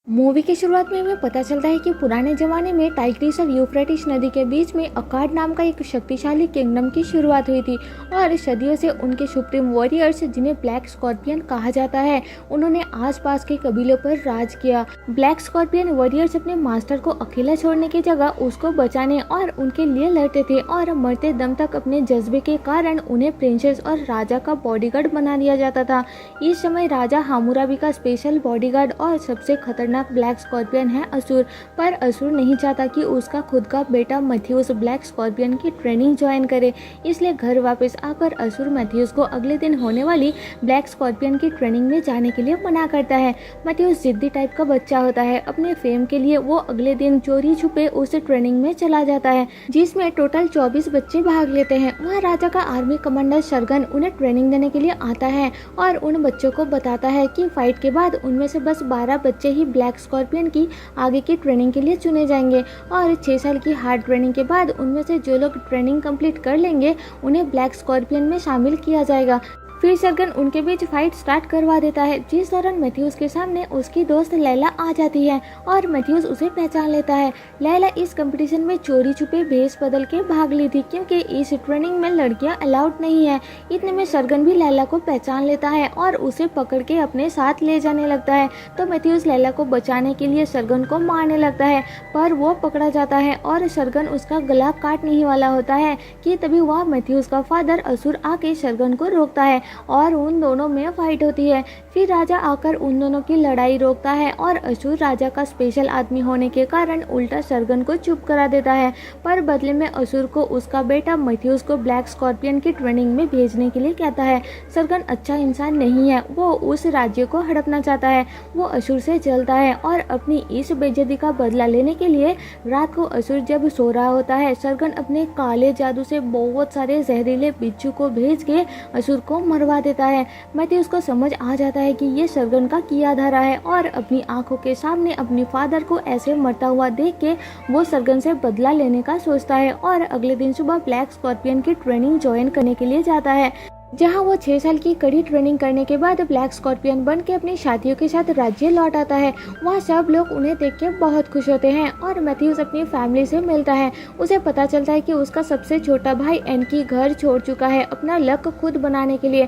Movie की शुरुआत में हमें पता चलता है कि पुराने जमाने में टाइग्रिस और यूफ्रेटिस नदी के बीच में अकाड नाम का एक शक्तिशाली किंगडम की शुरुआत हुई थी और सदियों से उनके सुप्रीम वॉरियर्स, जिन्हें ब्लैक स्कॉर्पियन कहा जाता है, उन्होंने आसपास के कबीलों पर राज किया। ब्लैक स्कॉर्पियन वॉरियर्स अपने मास्टर को अकेला छोड़ने की जगह उसको बचाने और उनके लिए लड़ते थे और मरते दम तक अपने जज्बे के कारण उन्हें प्रिंसेस और राजा का बॉडीगार्ड बना दिया जाता था। इस समय राजा हामुराबी का स्पेशल बॉडीगार्ड और सबसे खतरनाक ब्लैक स्कॉर्पियन है असुर। पर असुर नहीं चाहता कि उसका खुद का बेटा मैथ्यूस ब्लैक स्कॉर्पियन की ट्रेनिंग ज्वाइन करे, इसलिए घर वापस आकर असुर मैथ्यूस को अगले दिन होने वाली ब्लैक स्कॉर्पियन की ट्रेनिंग में जाने के लिए मना करता है। मैथ्यूस जिद्दी टाइप का बच्चा होता है। अपने फेम के लिए वो अगले दिन चोरी छुपे उस ट्रेनिंग में चला जाता है, जिसमें टोटल 24 बच्चे भाग लेते हैं। वहाँ राजा का आर्मी कमांडर शरगन उन्हें ट्रेनिंग देने के लिए आता है और उन बच्चों को बताता है कि फाइट के बाद उनमें से बस 12 बच्चे ही ब्लैक स्कॉर्पियन की आगे की ट्रेनिंग के लिए चुने जाएंगे और 6 साल की हार्ड ट्रेनिंग के बाद उनमें से जो लोग ट्रेनिंग कंप्लीट कर लेंगे उन्हें ब्लैक स्कॉर्पियन में शामिल किया जाएगा। फिर शरगन उनके बीच फाइट स्टार्ट करवा देता है, जिस दौरान मैथ्यूस के सामने उसकी दोस्त लैला आ जाती है और मैथ्यूस उसे पहचान लेता है। लैला इस कंपटीशन में चोरी छुपे भेष बदल के भाग ली थी, क्योंकि इस ट्रेनिंग में लड़कियां अलाउड नहीं है। इतने में शरगन भी लैला को पहचान लेता है और उसे पकड़ के अपने साथ ले जाने लगता है। तो मैथ्यूस लैला को बचाने के लिए शरगन को मारने लगता है, पर वो पकड़ा जाता है और शरगन उसका गला काटने ही वाला होता है कि तभी वह मैथ्यूस का फादर असुर आके शरगन को रोकता है और उन दोनों में फाइट होती है। फिर राजा आकर उन दोनों की लड़ाई रोकता है और असुर राजा का स्पेशल आदमी होने के कारण उल्टा शरगन को चुप करा देता है, पर बदले में असुर को उसका बेटा मैथ्यूस को ब्लैक स्कॉर्पियन की ट्रेनिंग में भेजने के लिए कहता है। शरगन अच्छा इंसान नहीं है, वो उस राज्य को हड़पना चाहता है। वो असुर से जलता है और अपनी इस बेइज्जती का बदला लेने के लिए रात को असुर जब सो रहा होता है, शरगन अपने काले जादू से बहुत सारे जहरीले बिच्छू को भेज के असुर को मरवा देता है। मैथ्यूस को समझ आ जाता है कि ये शरगन का किया धरा है और अपनी आंखों के सामने अपने फादर को ऐसे मरता हुआ देख के वो शरगन से बदला लेने का सोचता है और अगले दिन सुबह ब्लैक स्कॉर्पियन की ट्रेनिंग ज्वाइन करने के लिए जाता है, जहां वो 6 साल की कड़ी ट्रेनिंग करने के बाद ब्लैक स्कॉर्पियन बन के अपनी साथियों के साथ राज्य लौट आता है। वहाँ सब लोग उन्हें देख के बहुत खुश होते हैं और मैथ्यूस अपनी फैमिली से मिलता है। उसे पता चलता है कि उसका सबसे छोटा भाई एनकी घर छोड़ चुका है अपना लक खुद बनाने के लिए।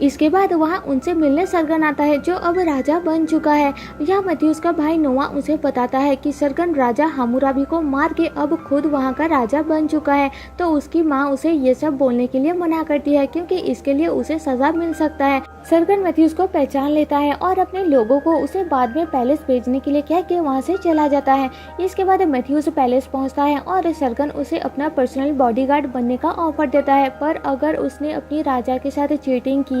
इसके बाद वहाँ उनसे मिलने शरगन आता है, जो अब राजा बन चुका है। यह मैथ्यूस का भाई नोआ उसे बताता है कि शरगन राजा हामुराबी को मार के अब खुद वहाँ का राजा बन चुका है। तो उसकी माँ उसे ये सब बोलने के लिए मना करती है, क्योंकि इसके लिए उसे सजा मिल सकता है। शरगन मैथ्यूस को पहचान लेता है और अपने लोगों को उसे बाद में पैलेस भेजने के लिए कह के वहाँ से चला जाता है। इसके बाद मैथ्यूस पैलेस पहुँचता है और शरगन उसे अपना पर्सनल बॉडीगार्ड बनने का ऑफर देता है, पर अगर उसने अपनी राजा के साथ चीटिंग किया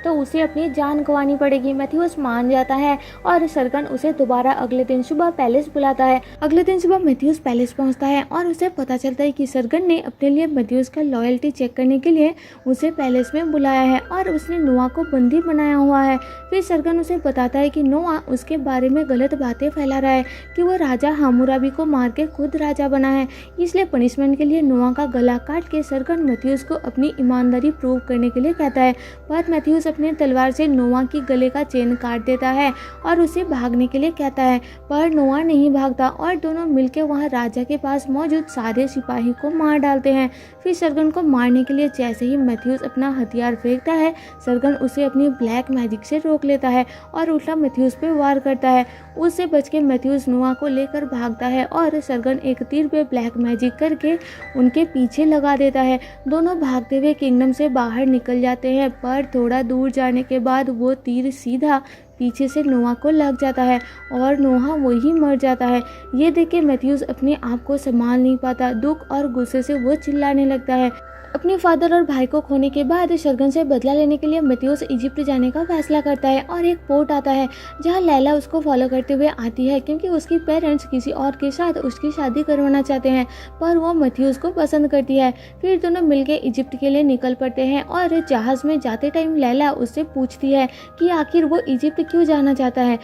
तो उसे अपनी जान गंवानी पड़ेगी। मैथ्यूस मान जाता है और शरगन उसे दोबारा अगले दिन सुबह पैलेस बुलाता है। अगले दिन सुबह मैथ्यूस पैलेस पहुंचता है और उसे पता चलता है कि शरगन ने अपने लिए मैथ्यूस का लॉयल्टी चेक करने के लिए उसे पैलेस में बुलाया है और उसने नोआ को बंदी बनाया हुआ है। फिर शरगन उसे बताता है कि नोआ उसके बारे में गलत बातें फैला रहा है कि वो राजा हामुराबी को मार के खुद राजा बना है, इसलिए पनिशमेंट के लिए नोआ का गला काट के शरगन मैथ्यूस को अपनी ईमानदारी प्रूव करने के लिए कहता है। पर मैथ्यूस अपने तलवार से नोआ की गले का चेन काट देता है और उसे भागने के लिए कहता है, पर नोआ नहीं भागता और दोनों मिलकर वहां राजा के पास मौजूद सारे सिपाही को मार डालते हैं। फिर शरगन को मारने के लिए जैसे ही मैथ्यूस अपना हथियार फेंकता है, शरगन उसे अपनी ब्लैक मैजिक से रोक लेता है और उल्टा मैथ्यूस पे वार करता है। उससे बच के मैथ्यूस नोआ को लेकर भागता है और शरगन एक तीर पे ब्लैक मैजिक करके उनके पीछे लगा देता है। दोनों भागते हुए किंगडम से बाहर निकल जाते हैं, पर थोड़ा दूर जाने के बाद वो तीर सीधा पीछे से नोआ को लग जाता है और नोहा वही मर जाता है। ये देख के मैथ्यूस अपने आप को संभाल नहीं पाता। दुख और गुस्से से वो चिल्लाने लगता है। अपने फादर और भाई को खोने के बाद शरगन से बदला लेने के लिए मैथ्यूस इजिप्ट जाने का फैसला करता है और एक पोर्ट आता है जहां लैला उसको फॉलो करते हुए आती है, क्योंकि उसकी पेरेंट्स किसी और के साथ उसकी शादी करवाना चाहते हैं, पर वो मैथ्यूस को पसंद करती है। फिर दोनों मिलकर इजिप्ट के लिए निकल पड़ते हैं और जहाज में जाते टाइम लैला उससे पूछती है कि आखिर वो इजिप्ट क्यों जाना चाहता है।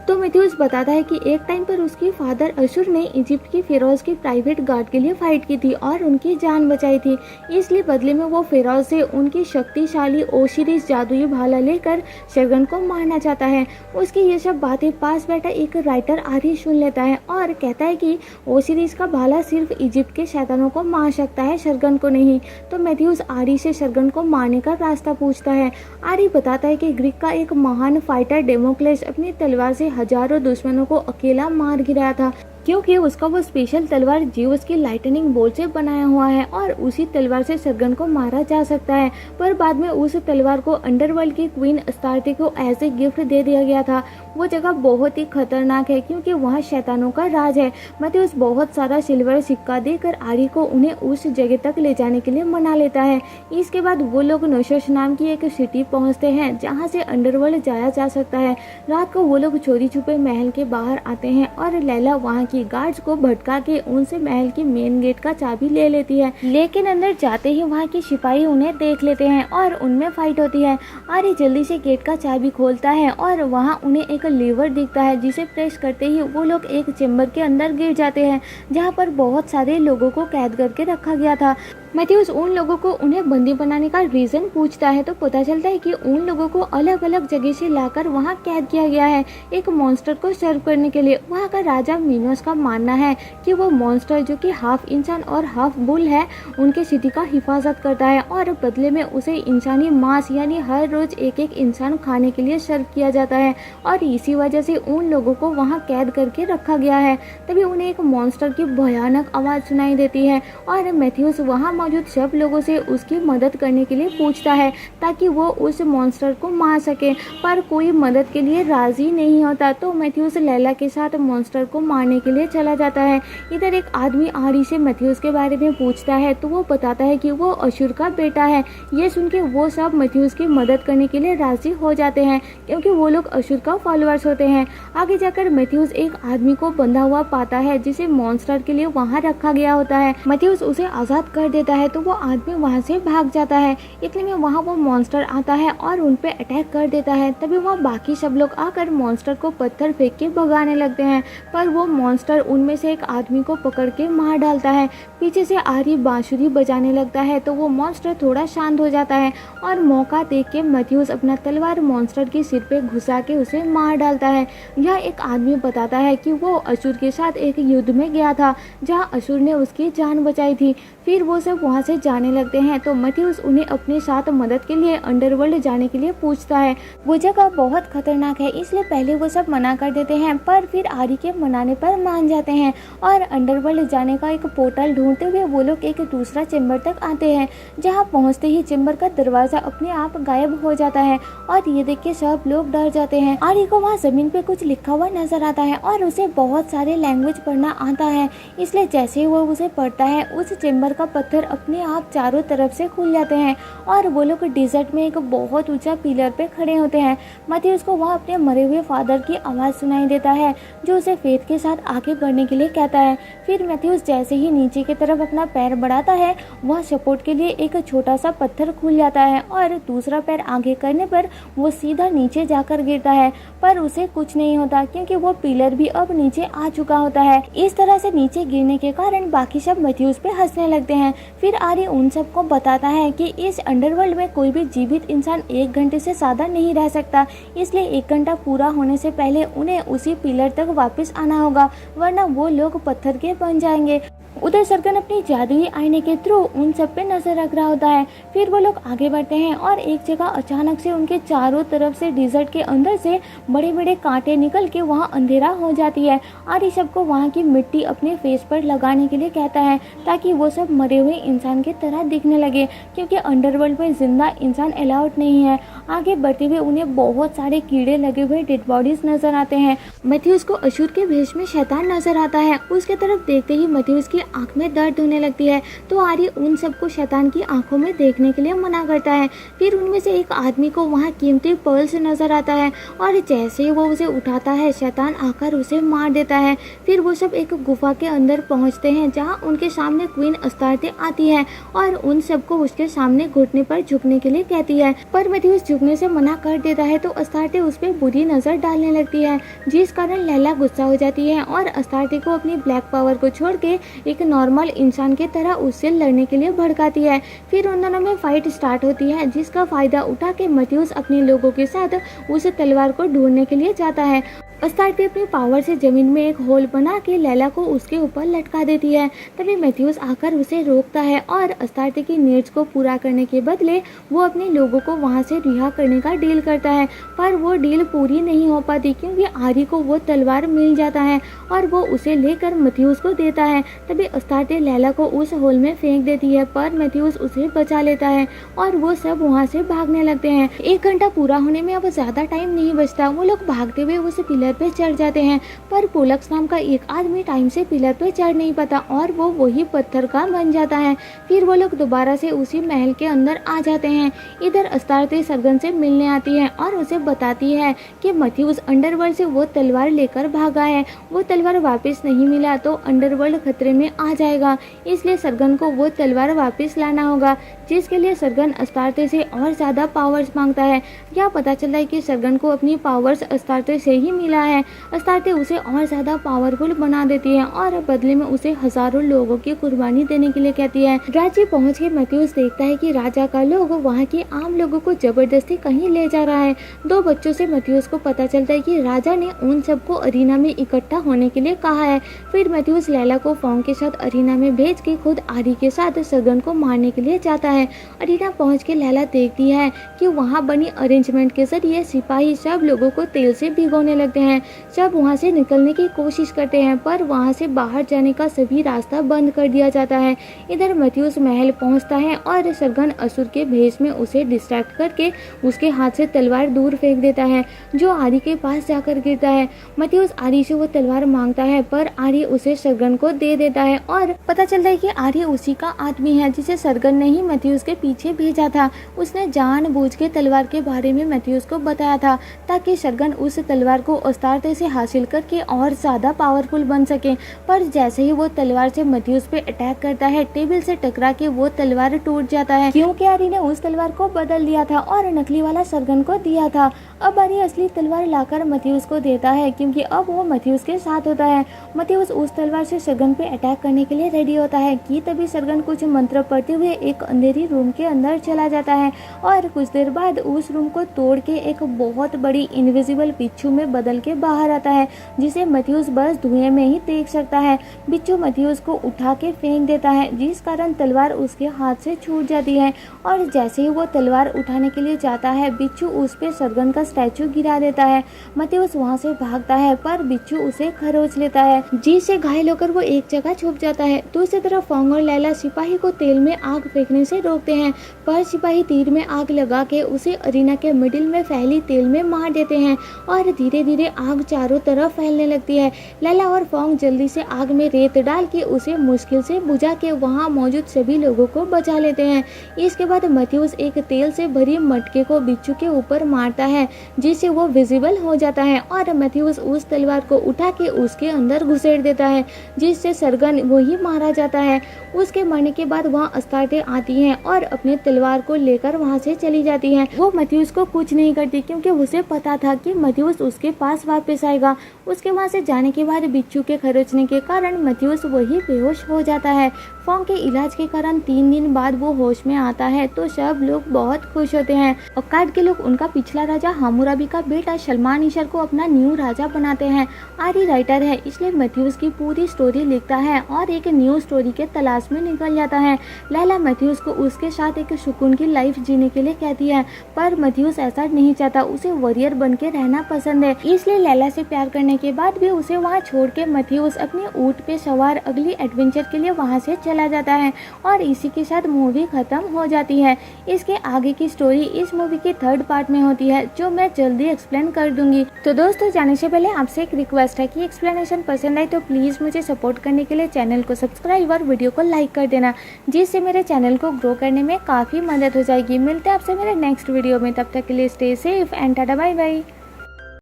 तो मैथ्यूस बताता है कि एक टाइम पर उसकी फादर अशुर ने इजिप्ट की फेरोज की प्राइवेट गार्ड के लिए फाइट की थी और उनकी जान बचाई थी। इसलिए बदले में वो फेरोज से उनकी शक्तिशाली ओशिरिस जादुई भाला लेकर शरगन को मारना चाहता है। उसकी ये सब बातें पास बैठा एक राइटर आरी सुन लेता है और कहता है कि ओशिरिस का भाला सिर्फ इजिप्ट के शैतानों को मार सकता है, शरगन को नहीं। तो मैथ्यूस आरी से शरगन को मारने का रास्ता पूछता है। आरी बताता है कि ग्रीक का एक महान फाइटर डेमोक्लेस अपनी तलवार से हजारों दुश्मनों को अकेला मार गिराया था, क्योंकि उसका वो स्पेशल तलवार जीवस की लाइटनिंग बोल्ट से बनाया हुआ है और उसी तलवार से शरगन को मारा जा सकता है। पर बाद में उस तलवार को अंडरवर्ल्ड की क्वीन अस्तार्ते को एज ए गिफ्ट दे दिया गया था। वो जगह बहुत ही खतरनाक है क्योंकि वहाँ शैतानों का राज है। मैथ्यूस बहुत सारा सिल्वर सिक्का देकर आरी को उन्हें उस जगह तक ले जाने के लिए मना लेता है। इसके बाद वो लोग नोशस नाम की एक सिटी पहुँचते हैं जहाँ से अंडरवर्ल्ड जाया जा सकता है। रात को वो लोग चोरी छुपे महल के बाहर आते हैं और लैला वहाँ की गार्ड्स को भटका के उनसे महल की मेन गेट का चाबी ले लेती है, लेकिन अंदर जाते ही वहाँ के सिपाही उन्हें देख लेते हैं और उनमें फाइट होती है। आरी जल्दी से गेट का चाबी खोलता है और वहाँ उन्हें एक लीवर दिखता है जिसे प्रेस करते ही वो लोग एक चेम्बर के अंदर गिर जाते हैं जहाँ पर बहुत सारे लोगों को कैद करके रखा गया था। मैथ्यूस उन लोगों को उन्हें बंदी बनाने का रीजन पूछता है तो पता चलता है कि उन लोगों को अलग अलग जगह से लाकर वहां कैद किया गया है एक मॉन्स्टर को सर्व करने के लिए। वहां का राजा मिनोस का मानना है कि वो मॉन्स्टर जो कि हाफ इंसान और हाफ बुल है उनके सिटी का हिफाजत करता है और बदले में उसे इंसानी मांस यानी हर रोज एक एक इंसान खाने के लिए सर्व किया जाता है और इसी वजह से उन लोगों को वहाँ कैद करके रखा गया है। तभी उन्हें एक मॉन्स्टर की भयानक आवाज़ सुनाई देती है और मैथ्यूस वहाँ मौजूद सब लोगों से उसकी मदद करने के लिए पूछता है ताकि वो उस मॉन्स्टर को मार सके, पर कोई मदद के लिए राजी नहीं होता। तो मैथ्यूस लैला के साथ मॉन्स्टर को मारने के लिए चला जाता है। इधर एक आदमी आरी से मैथ्यूस के बारे में पूछता है तो वो बताता है कि वो अशुर का बेटा है। ये सुन के वो सब मैथ्यूस की मदद करने के लिए राजी हो जाते हैं क्योंकि वो लोग अशुर का फॉलोअर्स होते हैं। आगे जाकर मैथ्यूस एक आदमी को बंधा हुआ पाता है जिसे मॉन्स्टर के लिए वहाँ रखा गया होता है। मैथ्यूस उसे आजाद कर देता है तो वो आदमी वहाँ से भाग जाता है। इतने में वहाँ वो मॉन्स्टर आता है और उन पे अटैक कर देता है। तभी वहाँ बाकी सब लोग आकर मॉन्स्टर को पत्थर फेंक के भगाने लगते हैं, पर वो मॉन्स्टर उनमें से एक आदमी को पकड़ के मार डालता है। पीछे से आरी बांसुरी बजाने लगता है तो वो मॉन्स्टर थोड़ा शांत हो जाता है और मौका देख के मैथ्यूस अपना तलवार मॉन्स्टर के सिर पे घुसा के उसे मार डालता है। यह एक आदमी बताता है कि वो अशुर के साथ एक युद्ध में गया था जहाँ अशुर ने उसकी जान बचाई थी। फिर वो सब वहाँ से जाने लगते हैं तो मैथ्यूस उन्हें अपने साथ मदद के लिए अंडरवर्ल्ड जाने के लिए पूछता है। वो जगह बहुत खतरनाक है इसलिए पहले वो सब मना कर देते हैं, पर फिर आरी के मनाने पर मान जाते हैं और अंडरवर्ल्ड जाने का एक पोर्टल ढूंढते हुए वो लोग एक दूसरा चेम्बर तक आते हैं जहाँ पहुँचते ही चेम्बर का दरवाजा अपने आप गायब हो जाता है और ये देख के सब लोग डर जाते हैं। आरी को वहाँ जमीन पे कुछ लिखा हुआ नजर आता है और उसे बहुत सारे लैंग्वेज पढ़ना आता है, इसलिए जैसे ही वो उसे पढ़ता है उस चेम्बर का पत्थर अपने आप चारों तरफ से खुल जाते हैं और वो लोग डिजर्ट में एक बहुत ऊंचा पिलर पे खड़े होते हैं। मैथ्यूस को वहाँ अपने मरे हुए फादर की आवाज़ सुनाई देता है जो उसे फेथ के साथ आगे बढ़ने के लिए कहता है। फिर मैथ्यूस जैसे ही नीचे की तरफ अपना पैर बढ़ाता है वह सपोर्ट के लिए एक छोटा सा पत्थर खुल जाता है और दूसरा पैर आगे करने पर वो सीधा नीचे जाकर गिरता है, पर उसे कुछ नहीं होता क्योंकि वो पिलर भी अब नीचे आ चुका होता है। इस तरह से नीचे गिरने के कारण बाकी सब मैथ्यूस पे हंसने लगते हैं। फिर आरी उन सबको बताता है कि इस अंडरवर्ल्ड में कोई भी जीवित इंसान 1 घंटे से ज्यादा नहीं रह सकता, इसलिए 1 घंटा पूरा होने से पहले उन्हें उसी पिलर तक वापस आना होगा, वरना वो लोग पत्थर के बन जाएंगे। उधर शरगन अपनी जादुई आईने के थ्रू उन सब पे नजर रख रहा होता है। फिर वो लोग आगे बढ़ते हैं और एक जगह अचानक से उनके चारों तरफ से डिजर्ट के अंदर से बड़े बड़े कांटे निकल के वहाँ अंधेरा हो जाती है। आरी सबको वहाँ की मिट्टी अपने फेस पर लगाने के लिए कहता है ताकि वो सब मरे हुए इंसान की तरह दिखने लगे, क्योंकि अंडरवर्ल्ड में जिंदा इंसान अलाउड नहीं है। आगे बढ़ते हुए उन्हें बहुत सारे कीड़े लगे हुए डेड बॉडीज नजर आते हैं। मैथ्यूस को अशुर के भेष में शैतान नजर आता है। उसके तरफ देखते ही मैथ्यूस की आँख में दर्द होने लगती है, तो आर्य उन सबको शैतान की आंखों में देखने के लिए मना करता है। फिर उनमें से एक आदमी को वहाँ कीमती पर्ल्स नजर आता है और जैसे ही वो उसे उठाता है शैतान आकर उसे मार देता है। फिर वो सब एक गुफा के अंदर पहुँचते हैं जहाँ उनके सामने क्वीन अस्तार्ते आती है और उन सबको उसके सामने घुटने पर झुकने के लिए कहती है, पर मैथ्यूस झुकने से मना कर देता है तो अस्तार्ते उस पर बुरी नजर डालने लगती है, जिस कारण लैला गुस्सा हो जाती है और अस्तार्ते को अपनी ब्लैक पावर को छोड़ के एक नॉर्मल इंसान की तरह उससे लड़ने के लिए भड़काती है। फिर उन दोनों में फाइट स्टार्ट होती है, जिसका फायदा उठा के मैथ्यूस अपने लोगों के साथ उस तलवार को ढूंढने के लिए जाता है। अस्तार्ते अपनी पावर से जमीन में एक होल बना के लैला को उसके ऊपर लटका देती है। तभी मैथ्यूस आकर उसे रोकता है और अस्तार्ते की नीड्स को पूरा करने के बदले वो अपने लोगों को वहां से रिहा करने का डील करता है, पर वो डील पूरी नहीं हो पाती क्योंकि आर्य को वो तलवार मिल जाता है और वो उसे लेकर मैथ्यूस को देता है। तभी अस्तार्ते लैला को उस होल में फेंक देती है, पर मैथ्यूस उसे बचा लेता है और वो सब वहाँ से भागने लगते हैं। 1 घंटा पूरा होने में अब ज्यादा टाइम नहीं बचता। वो लोग भागते हुए उस पिलर पे चढ़ जाते हैं, पर पोलक्स नाम का एक आदमी टाइम से पिलर पे चढ़ नहीं पाता और वो वही पत्थर का बन जाता है। फिर वो लोग दोबारा से उसी महल के अंदर आ जाते हैं। इधर अस्तार्ते सरगन से मिलने आती है और उसे बताती है कि मैथ्यूस अंडरवर्ल्ड से वो तलवार लेकर भागा है, वो तलवार वापस नहीं मिला तो अंडरवर्ल्ड खतरे में आ जाएगा, इसलिए सरगन को वो तलवार वापस लाना होगा, जिसके लिए सरगन अस्तार्ते से और ज्यादा पावर्स मांगता है। क्या पता चलता है कि सरगन को अपनी पावर्स अस्तार्ते से ही मिला है। अस्तार्ते उसे और ज्यादा पावरफुल बना देती है और बदले में उसे हजारों लोगों की कुर्बानी देने के लिए कहती है। राज्य पहुंच के मैथ्यूस देखता है कि राजा का लोग वहाँ के आम लोगों को जबरदस्ती कहीं ले जा रहा है। 2 बच्चों से मैथ्यूस को पता चलता है कि राजा ने उन सबको अरीना में इकट्ठा होने के लिए कहा है। फिर मैथ्यूस लैला को फोंग के साथ अरीना में भेज के खुद आर्य के साथ सरगन को मारने के लिए जाता है। अरीना पहुंच के लैला देखती है कि वहाँ बनी अरेंजमेंट के जरिए सिपाही सब लोगों को तेल से भिगोने लगते हैं। सब वहाँ से निकलने की कोशिश करते हैं, पर वहाँ से बाहर जाने का सभी रास्ता बंद कर दिया जाता है। इधर मैथ्यूस महल पहुँचता है और सरगन असुर के भेष में उसे डिस्ट्रैक्ट करके उसके हाथ से तलवार दूर फेंक देता है, जो आर्य के पास जाकर गिरता है। मैथ्यूस आर्य से वो तलवार मांगता है, पर आर्य उसे सरगन को दे देता है और पता चलता है कि आर्य उसी का आदमी है जिसे सरगन ने ही मैथ्यूस के पीछे भेजा था। उसने जानबूझ के तलवार के बारे में मैथ्यूस को बताया था ताकि सरगन उस तलवार को अस्तार्ते से हासिल करके और ज्यादा पावरफुल बन सके। पर जैसे ही वो तलवार से मैथ्यूस पे अटैक करता है, टेबल से टकरा के वो तलवार टूट जाता है, क्योंकि आर्य ने उस तलवार को बदल दिया था और नकली वाला सरगन को दिया था। अब आर्य असली तलवार लाकर मैथ्यूस को देता है, क्योंकि अब वो मैथ्यूस के साथ होता है। मैथ्यूस उस तलवार से सरगन पे अटैक करने के लिए रेडी होता है कि तभी सरगन कुछ मंत्र पढ़ते हुए एक अंधेरी रूम के अंदर चला जाता है और कुछ देर बाद उस रूम को तोड़ के एक बहुत बड़ी इनविजिबल बिच्छू में बदल के बाहर आता है, जिसे मैथ्यूस बस धुएं में ही देख सकता है। बिच्छू मैथ्यूस को उठा के फेंक देता है, जिस कारण तलवार उसके हाथ से छूट जाती है और जैसे ही वो तलवार उठाने के लिए जाता है, बिच्छू उस पे सरगन का स्टैचू गिरा देता है। मैथ्यूस वहाँ से भागता है, पर बिच्छू उसे खरोच लेता है, जिससे घायल होकर वो एक जगह छुप जाता है। दूसरी तरफ फोंग और लैला सिपाही को तेल में आग फेंकने से रोकते हैं, पर सिपाही तीर में आग लगा के उसे अरीना के मिडिल में फैली तेल में मार देते हैं और धीरे धीरे आग चारों तरफ फैलने लगती है। लैला और फोंग जल्दी से आग में रेत डाल के उसे मुश्किल से बुझा के वहाँ मौजूद सभी लोगों को बचा लेते हैं। इसके बाद मैथ्यूस एक तेल से भरी मटके को बिच्छू के ऊपर मारता है, जिससे वो विजिबल हो जाता है और मैथ्यूस उस तलवार को उठा के उसके अंदर घुसेड़ देता है, जिससे सरगन वही मारा जाता है। उसके मरने के बाद वहाँ अस्तार्ते आती हैं और अपने तलवार को लेकर वहाँ से चली जाती हैं। वो मैथ्यूस को कुछ नहीं करती, क्योंकि उसे पता था कि मैथ्यूस उसके पास वापस आएगा। उसके वहाँ से जाने के बाद बिच्छू के खरोचने के कारण मैथ्यूस वही बेहोश हो जाता है। फोंग के इलाज के कारण 3 दिन बाद वो होश में आता है, तो सब लोग बहुत खुश होते हैं। अक्काड के लोग उनका पिछला राजा हामुराबी का बेटा सलमान ईशर को अपना न्यू राजा बनाते हैं। आर्य राइटर है, इसलिए मैथ्यूस की पूरी स्टोरी लिखता है और एक न्यू स्टोरी के तलाश में निकल जाता है। लैला मैथ्यूस को उसके साथ एक सुकून की लाइफ जीने के लिए कहती है, पर मैथ्यूस ऐसा नहीं चाहता, उसे वॉरियर बन के रहना पसंद है। इसलिए इसलिए लैला से प्यार करने के बाद भी उसे वहाँ छोड़ के मथियुस अपनी ऊँट पे सवार अगली एडवेंचर के लिए वहाँ से चला जाता है और इसी के साथ मूवी खत्म हो जाती है। इसके आगे की स्टोरी इस मूवी के 3rd पार्ट में होती है, जो मैं जल्दी एक्सप्लेन कर दूंगी। तो दोस्तों, जाने से पहले आपसे एक रिक्वेस्ट है कि एक्सप्लेनेशन पसंद आए तो प्लीज़ मुझे सपोर्ट करने के लिए चैनल को सब्सक्राइब और वीडियो को लाइक कर देना, जिससे मेरे चैनल को ग्रो करने में काफ़ी मदद हो जाएगी। मिलते हैं आपसे मेरे नेक्स्ट वीडियो में, तब तक के लिए stay safe and tata bye bye.